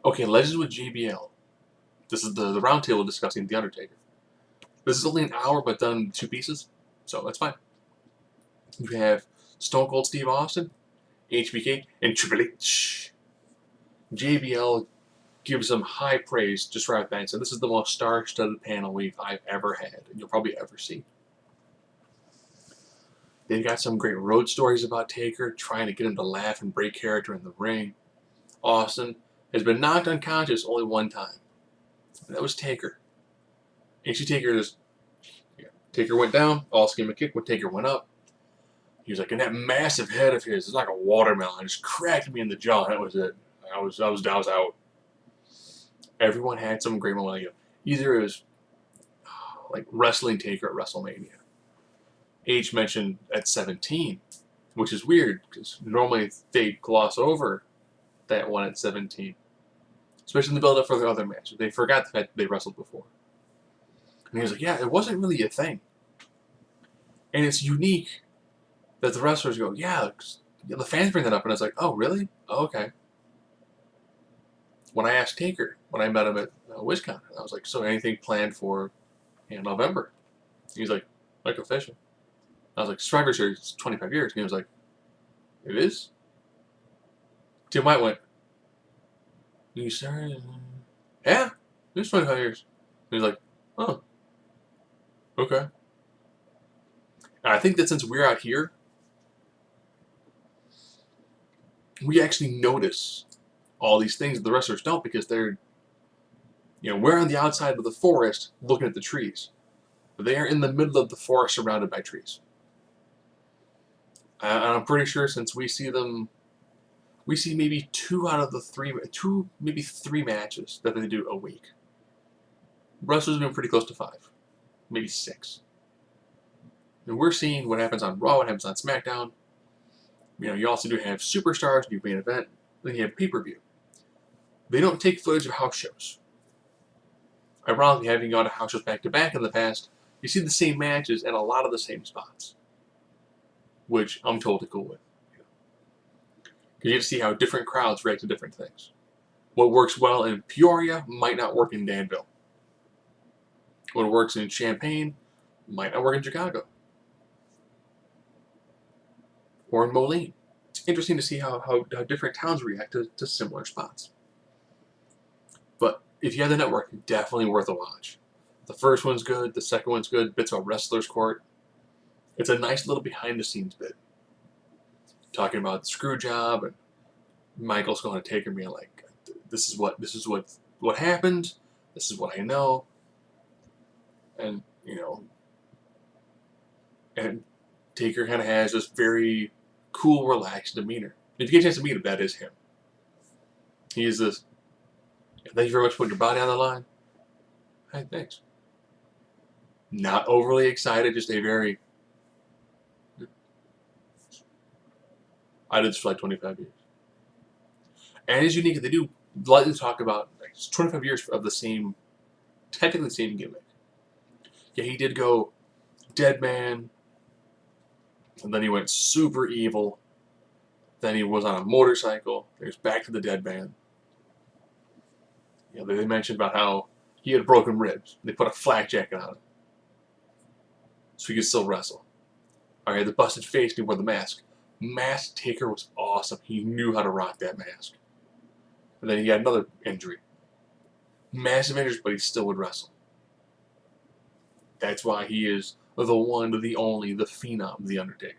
Okay, Legends with JBL. This is the Roundtable discussing The Undertaker. This is only an hour, but done in 2 pieces, so that's fine. You have Stone Cold Steve Austin, HBK, and Triple H. JBL gives them high praise, just right back and said, this is the most star-studded panel I've ever had, and you'll probably ever see. They've got some great road stories about Taker, trying to get him to laugh and break character in the ring. Austin has been knocked unconscious only one time, and that was Taker. Taker went down, Austin gave him a kick when Taker went up. He was like, and that massive head of his is like a watermelon. It just cracked me in the jaw. That was it. I was out. Everyone had some great moment. Like, either it was like wrestling Taker at WrestleMania. H mentioned at 17, which is weird because normally they gloss over that one at 17, especially in the build-up for the other matches. They forgot the fact that they wrestled before. And he was like, yeah, it wasn't really a thing. And it's unique that the wrestlers go, yeah, the fans bring that up, and I was like, oh, really? Oh, okay. When I asked Taker, when I met him at Wisconsin, I was like, so anything planned for November? He's like official. I was like, Survivor Series, 25 years. And he was like, it is? Tim White went, you started? Yeah, it was 25 years. And he's like, oh, okay. And I think that since we're out here, we actually notice all these things that the wrestlers don't because they're, we're on the outside of the forest looking at the trees. They are in the middle of the forest surrounded by trees. And I'm pretty sure since we see them, we see maybe maybe three matches that they do a week. Wrestlers have been pretty close to 5, maybe 6. And we're seeing what happens on Raw, what happens on SmackDown. You also do have superstars, do main event, then you have pay-per-view. They don't take footage of house shows. Ironically, having gone to house shows back-to-back in the past, you see the same matches and a lot of the same spots, which I'm totally cool with. Because you get to see how different crowds react to different things. What works well in Peoria might not work in Danville. What works in Champaign might not work in Chicago. Or in Moline. It's interesting to see how different towns react to similar spots. But if you have the network, definitely worth a watch. The first one's good, the second one's good, bits about Wrestler's Court. It's a nice little behind-the-scenes bit. Talking about the screw job, and Micheals going to take her being like, this is what happened, this is what I know. And, and Taker kind of has this very cool, relaxed demeanor. If you get a chance to meet him, that is him. He is this, thank you very much for putting your body on the line. Hey, thanks. Not overly excited, just a very, I did this for like 25 years. And it's unique that they do lightly talk about 25 years of the same, technically the same gimmick. Yeah, he did go dead man, and then he went super evil. Then he was on a motorcycle. He was back to the dead man. They mentioned about how he had broken ribs. They put a flak jacket on him so he could still wrestle. All right, the busted face, and he wore the mask. Mask Taker was awesome. He knew how to rock that mask. And then he had another injury. Massive injuries, but he still would wrestle. That's why he is the one, the only, the phenom, The Undertaker.